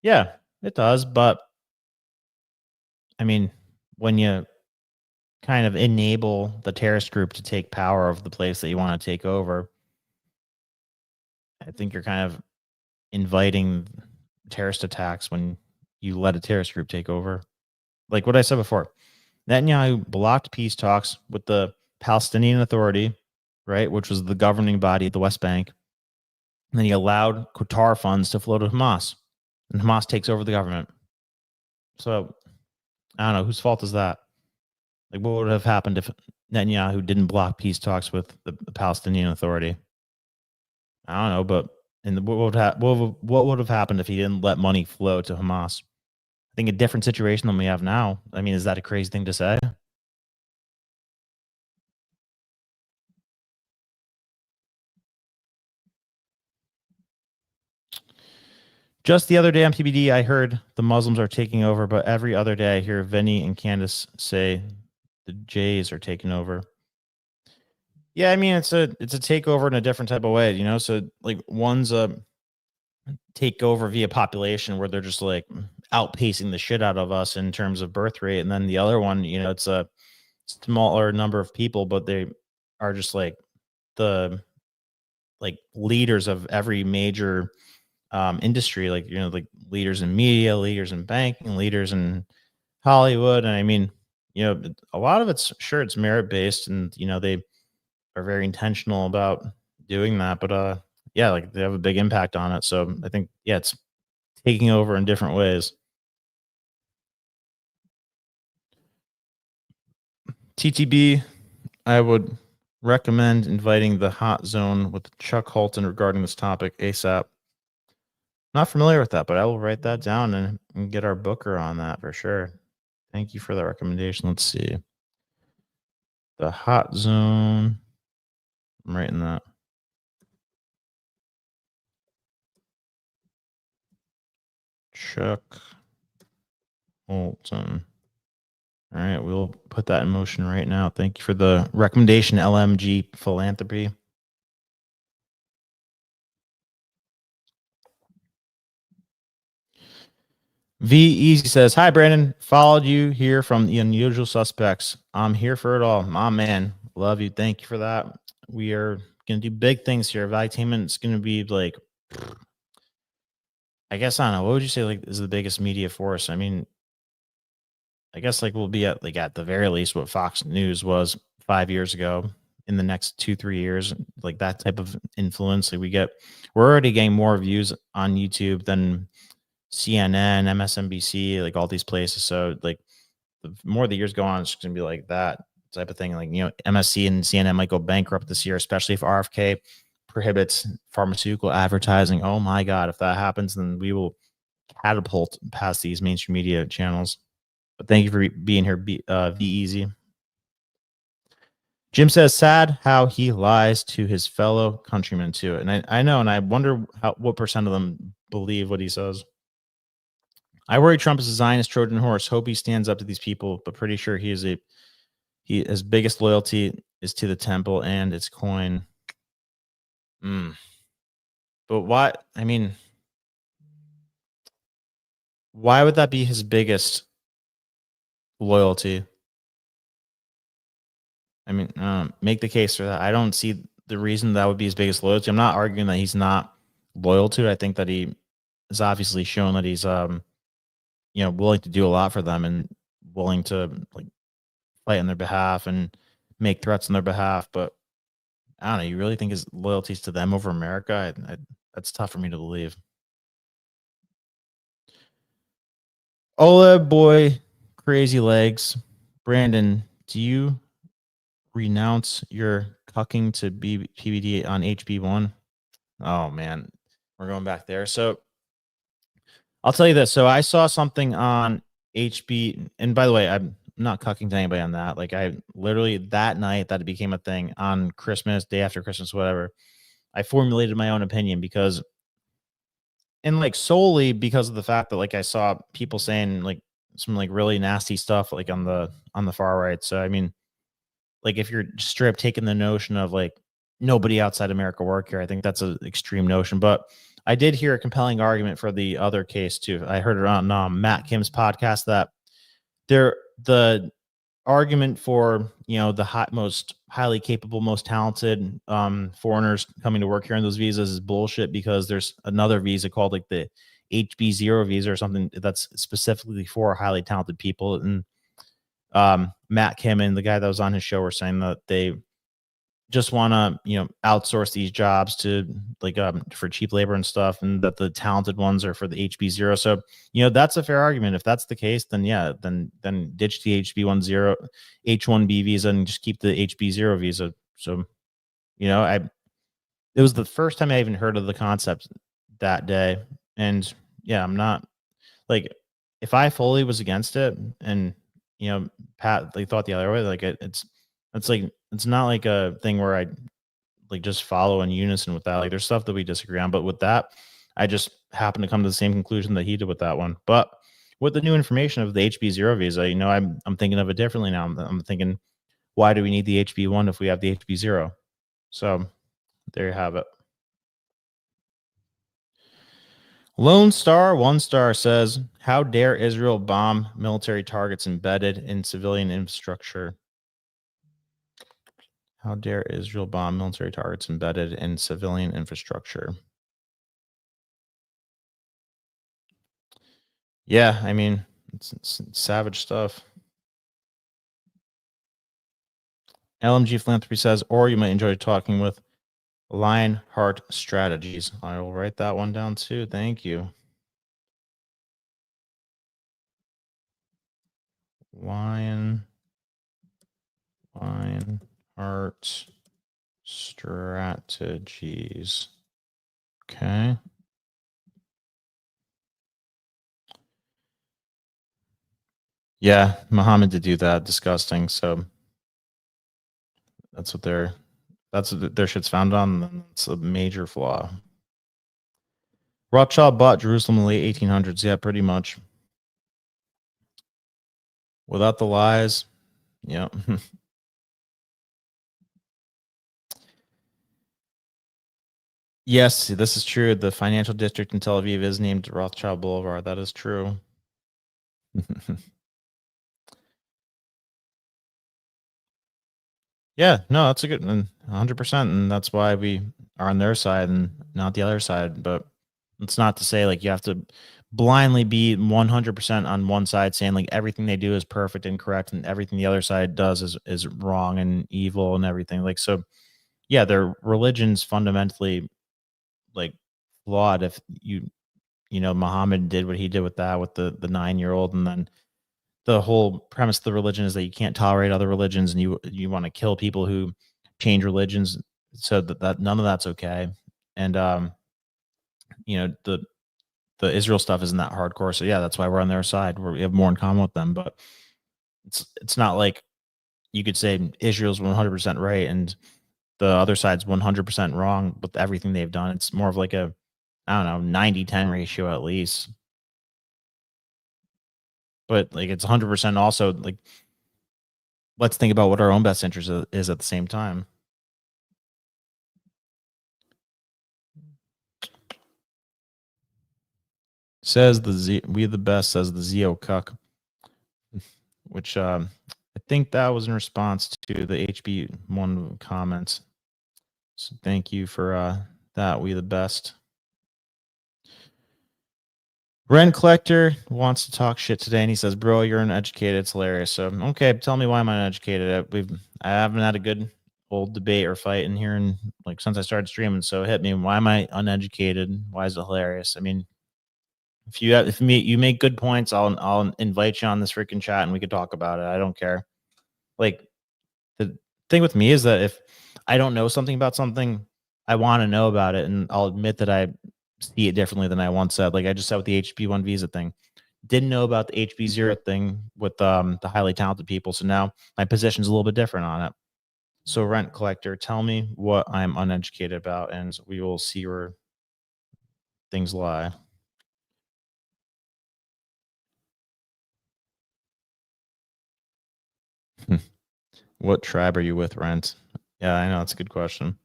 Yeah, it does. But, when you kind of enable the terrorist group to take power of the place that you want to take over, I think you're kind of inviting terrorist attacks when you let a terrorist group take over. Like what I said before, Netanyahu blocked peace talks with the Palestinian Authority, right, which was the governing body of the West Bank. And then he allowed Qatar funds to flow to Hamas, and Hamas takes over the government. So I don't know, whose fault is that? Like, what would have happened if Netanyahu didn't block peace talks with the Palestinian Authority? I don't know, but what would have happened if he didn't let money flow to Hamas? I think a different situation than we have now. Is that a crazy thing to say? Just the other day on PBD, I heard the Muslims are taking over, but every other day I hear Vinny and Candace say the Jays are taking over. Yeah, it's a takeover in a different type of way, So like one's a takeover via population where they're just like outpacing the shit out of us in terms of birth rate, and then the other one, it's a smaller number of people, but they are just like the leaders of every major industry, like leaders in media, leaders in banking, leaders in Hollywood. And a lot of it's merit based, and they are very intentional about doing that, but yeah, they have a big impact on it. So I think, yeah, it's taking over in different ways. TTB, I would recommend inviting the Hot Zone with Chuck Holton regarding this topic ASAP. Not familiar with that, but I will write that down and get our booker on that for sure. Thank you for the recommendation. Let's see. The Hot Zone. I'm writing that. Chuck Holton. All right, we'll put that in motion right now. Thank you for the recommendation, LMG Philanthropy. V Easy says, "Hi, Brandon. Followed you here from the Unusual Suspects. I'm here for it all. My man. Love you. Thank you for that. We are going to do big things here. Valuetainment is going to be like, I guess, I don't know. What would you say is the biggest media force? I guess we'll be at the very least what Fox News was 5 years ago in the next 2-3 years, that type of influence. We're already getting more views on YouTube than CNN, MSNBC, all these places. So the more the years go on, it's going to be like that type of thing. MSC and CNN might go bankrupt this year, especially if RFK prohibits pharmaceutical advertising. Oh my God, if that happens, then we will catapult past these mainstream media channels. But thank you for being here, V Easy. Jim says, sad how he lies to his fellow countrymen too. And I know, and I wonder what percent of them believe what he says. I worry Trump is a Zionist Trojan horse. Hope he stands up to these people, but pretty sure his biggest loyalty is to the temple and its coin. But why? Why would that be his biggest loyalty? Make the case for that. I don't see the reason that would be his biggest loyalty. I'm not arguing that he's not loyal to it. I think that he has obviously shown that he's willing to do a lot for them and willing to fight on their behalf and make threats on their behalf. But I don't know. You really think his loyalty is to them over America? That's tough for me to believe. Ola boy, crazy legs. Brandon, do you renounce your cucking to PBD on HB1? Oh man, we're going back there. So I'll tell you this. So I saw something on HB, and by the way, I'm not cucking to anybody on that. Like I literally that night that it became a thing on Christmas, day after Christmas, whatever. I formulated my own opinion because, and like solely because of the fact that like I saw people saying like some like really nasty stuff like on the far right. So I mean, like if you're straight up taking the notion of like nobody outside America work here, I think that's an extreme notion. But I did hear a compelling argument for the other case too. I heard it on Matt Kim's podcast that the argument for the most highly capable, most talented foreigners coming to work here on those visas is bullshit because there's another visa called like the HB0 visa or something that's specifically for highly talented people. And Matt Kim and the guy that was on his show were saying that they just want to outsource these jobs to like for cheap labor and stuff, and that the talented ones are for the HB0. So that's a fair argument. If that's the case, then yeah, then ditch the HB10 H1B visa and just keep the HB0 visa. So it was the first time I even heard of the concept that day, and yeah, I'm not like if I fully was against it and Pat like thought the other way, like it's like it's not like a thing where I like just follow in unison with that. Like there's stuff that we disagree on, but with that, I just happen to come to the same conclusion that he did with that one. But with the new information of the HB0 visa, I'm thinking of it differently now. I'm thinking, why do we need the HB1 if we have the HB0? So there you have it. Lone Star 1 star says, how dare Israel bomb military targets embedded in civilian infrastructure? How dare Israel bomb military targets embedded in civilian infrastructure? Yeah, I mean, it's savage stuff. LMG Philanthropy says, or you might enjoy talking with Lionheart Strategies. I will write that one down too. Thank you. Lionheart Strategies. Okay. Yeah, Muhammad did do that. Disgusting. So that's what their shit's found on. It's a major flaw. Rothschild bought Jerusalem in the late 1800s. Yeah, pretty much. Without the lies. Yeah. Yes, this is true. The financial district in Tel Aviv is named Rothschild Boulevard. That is true. Yeah, no, that's a good 100%. And that's why we are on their side and not the other side. But it's not to say like you have to blindly be 100% on one side saying like everything they do is perfect and correct and everything the other side does is wrong and evil and everything. Like, so yeah, their religion's fundamentally like flawed. If Muhammad did what he did with that, with the 9-year-old, and then the whole premise of the religion is that you can't tolerate other religions and you want to kill people who change religions, so that none of that's okay. And the Israel stuff isn't that hardcore. So yeah, that's why we're on their side, where we have more in common with them. But it's not like you could say Israel's 100% right and the other side's 100% wrong with everything they've done. It's more of like a, I don't know, 90-10 ratio at least. But like it's 100% also like, let's think about what our own best interest is at the same time. Says we the best, says the Zeo Cuck, which I think that was in response to the HB1 comments. So thank you for that. We the best. Rent collector wants to talk shit today, and he says, "Bro, you're uneducated. It's hilarious." So okay, tell me why I'm uneducated. I haven't had a good old debate or fight in here, and like since I started streaming. So hit me. Why am I uneducated? Why is it hilarious? I mean, If you make good points, I'll invite you on this freaking chat and we could talk about it. I don't care. Like, the thing with me is that if I don't know something about something, I want to know about it, and I'll admit that I see it differently than I once said. Like I just said with the HB1 visa thing, didn't know about the HB0 thing with the highly talented people. So now my position's a little bit different on it. So rent collector, tell me what I'm uneducated about, and we will see where things lie. What tribe are you with, Rent? Yeah, I know. It's a good question.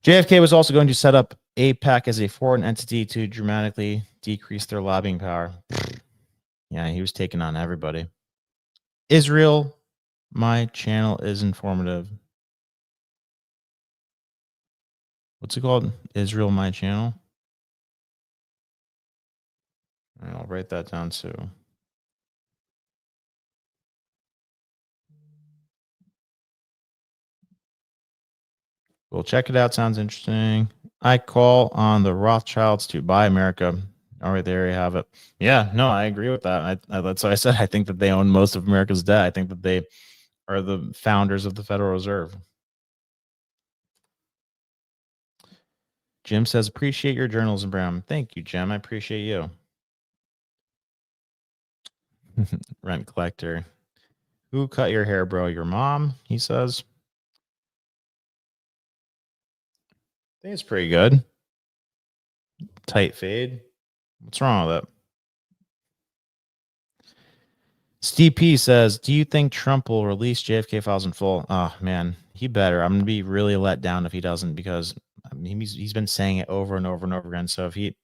JFK was also going to set up AIPAC as a foreign entity to dramatically decrease their lobbying power. Yeah, he was taking on everybody. Israel, my channel is informative. What's it called? Israel, my channel? I'll write that down too. Well, check it out. Sounds interesting. I call on the Rothschilds to buy America. All right, there you have it. Yeah, no, I agree with that. That's what I said. I think that they own most of America's debt. I think that they are the founders of the Federal Reserve. Jim says, appreciate your journalism, Bram. Thank you, Jim. I appreciate you. Rent collector. Who cut your hair, bro? Your mom, he says. I think it's pretty good. Tight fade. What's wrong with it? Steve P says, do you think Trump will release JFK files in full? Oh, man, he better. I'm going to be really let down if he doesn't, because I mean, he's been saying it over and over and over again. So if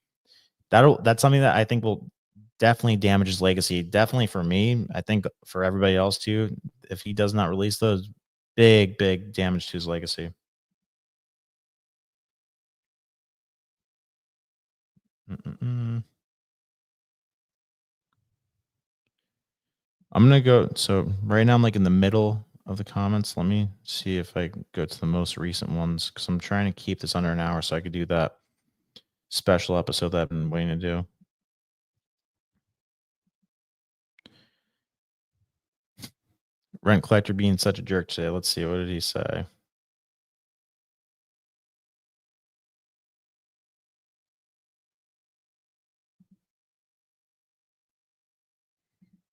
that's something that I think will definitely damage his legacy. Definitely for me. I think for everybody else too. If he does not release those, big damage to his legacy. I'm going to go. So right now I'm like in the middle of the comments. Let me see if I go to the most recent ones, because I'm trying to keep this under an hour so I could do that special episode that I've been waiting to do. Rent collector being such a jerk today. Let's see. What did he say?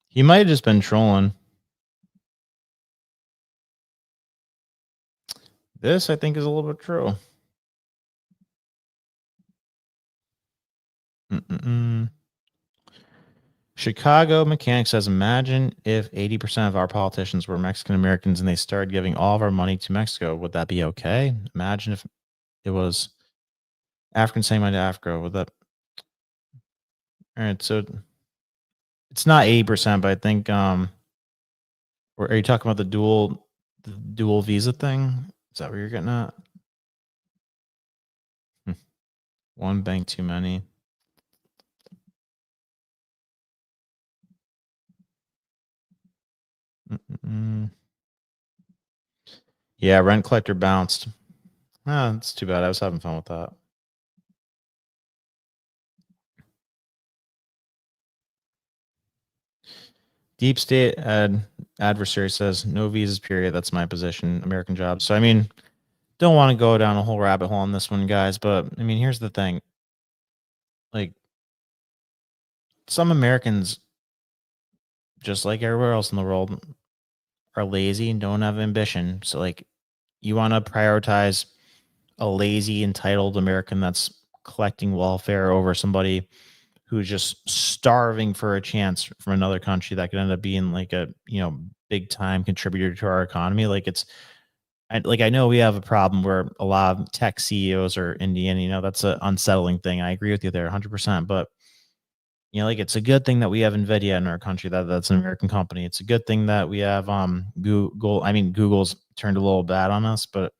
He might have just been trolling. This, I think, is a little bit true. Chicago Mechanic says, imagine if 80% of our politicians were Mexican Americans and they started giving all of our money to Mexico. Would that be okay? Imagine if it was African sending money to Africa. Would that? All right, so it's not 80%, but I think or are you talking about the dual visa thing? Is that what you're getting at? One bank too many. Yeah, rent collector bounced. It's too bad. I was having fun with that. Deep state adversary says no visas, period. That's my position. American jobs. So I mean, don't want to go down a whole rabbit hole on this one, guys. But I mean, here's the thing. Like, some Americans, just like everywhere else in the world, are lazy and don't have ambition. So like, you want to prioritize a lazy, entitled American that's collecting welfare over somebody who's just starving for a chance from another country that could end up being like a, big time contributor to our economy. Like I know we have a problem where a lot of tech CEOs are Indian, that's an unsettling thing. I agree with you there 100%, but like, it's a good thing that we have NVIDIA in our country, that's an American company. It's a good thing that we have Google. I mean, Google's turned a little bad on us, but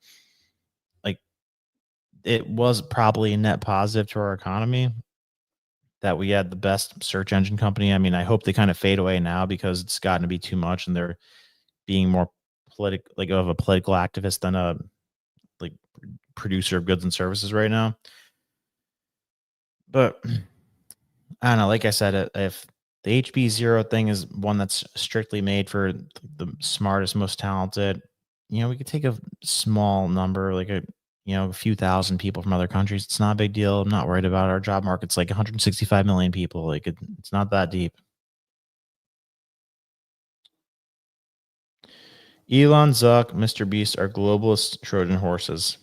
like, it was probably a net positive to our economy that we had the best search engine company. I mean, I hope they kind of fade away now because it's gotten to be too much and they're being more of a political activist than a producer of goods and services right now. But I don't know. Like I said, if the HB0 thing is one that's strictly made for the smartest, most talented, we could take a small number, like a few thousand people from other countries. It's not a big deal. I'm not worried about our job market's like 165 million people. Like it's not that deep. Elon, Zuck, Mr. Beast are globalist Trojan horses.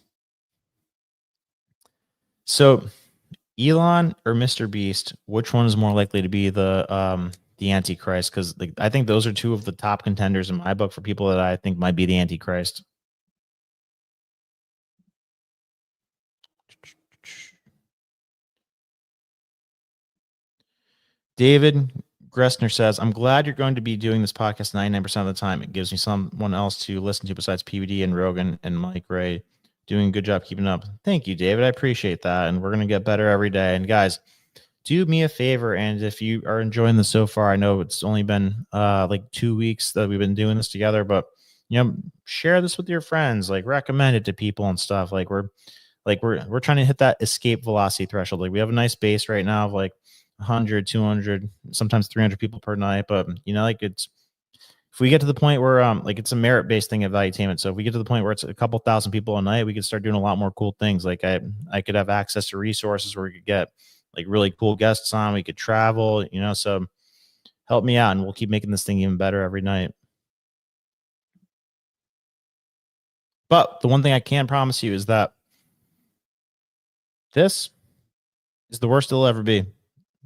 So Elon or Mr. Beast, which one is more likely to be the Antichrist? Because I think those are two of the top contenders in my book for people that I think might be the Antichrist. David Gressner says, I'm glad you're going to be doing this podcast 99% of the time. It gives me someone else to listen to besides PVD and Rogan and Mike Ray. Doing a good job keeping up. Thank you, David. I appreciate that. And we're going to get better every day. And guys, do me a favor. And if you are enjoying this so far, I know it's only been like 2 weeks that we've been doing this together, but share this with your friends, like recommend it to people and stuff. Like we're trying to hit that escape velocity threshold. Like we have a nice base right now of like 100, 200, sometimes 300 people per night. But if we get to the point where like it's a merit-based thing of valuetainment. So if we get to the point where it's a couple thousand people a night, we can start doing a lot more cool things. Like I could have access to resources where we could get like really cool guests on. We could travel, so help me out and we'll keep making this thing even better every night. But the one thing I can promise you is that this is the worst it'll ever be.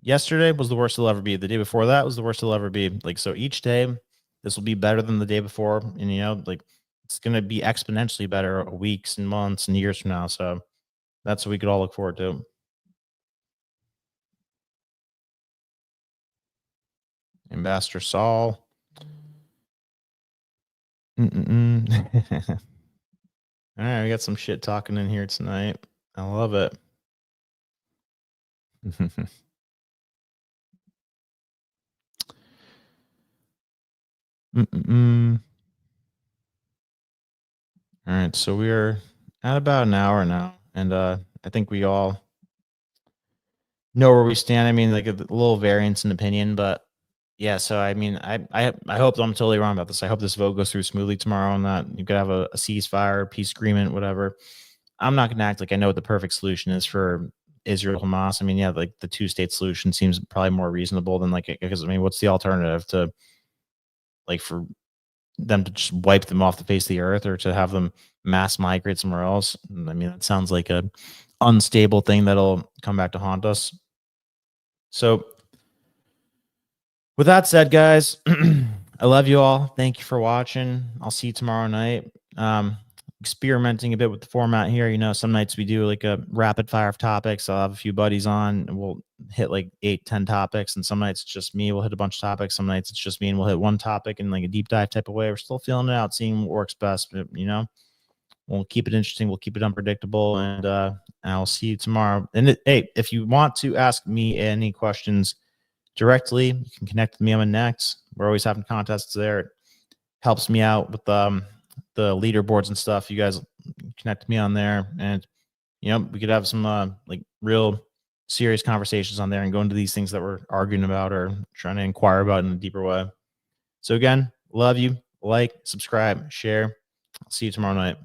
Yesterday was the worst it'll ever be. The day before that was the worst it'll ever be. Like, so each day this will be better than the day before. And, like it's going to be exponentially better weeks and months and years from now. So that's what we could all look forward to. Ambassador Saul. All right, we got some shit talking in here tonight. I love it. All right, so we are at about an hour now, and I think we all know where we stand. I mean, like a little variance in opinion, but yeah. So I mean, I hope I'm totally wrong about this. I hope this vote goes through smoothly tomorrow, and that you could have a ceasefire, peace agreement, whatever. I'm not going to act like I know what the perfect solution is for Israel Hamas. I mean, yeah, like the 2-state solution seems probably more reasonable than because I mean, what's the alternative to like for them to just wipe them off the face of the earth or to have them mass migrate somewhere else? I mean, that sounds like a unstable thing that'll come back to haunt us. So with that said, guys, I love you all. Thank you for watching. I'll see you tomorrow night. Experimenting a bit with the format here. Some nights we do like a rapid fire of topics. I'll have a few buddies on and we'll hit like 8-10 topics. And some nights it's just me. We'll hit a bunch of topics. Some nights it's just me and we'll hit one topic in like a deep dive type of way. We're still feeling it out, seeing what works best. But, we'll keep it interesting. We'll keep it unpredictable. And I'll see you tomorrow. And hey, if you want to ask me any questions directly, you can connect with me on Next. We're always having contests there. It helps me out with the leaderboards and stuff. You guys connect me on there, and we could have some like real serious conversations on there and go into these things that we're arguing about or trying to inquire about in a deeper way. So again, love you. Like, subscribe, share. I'll see you tomorrow night.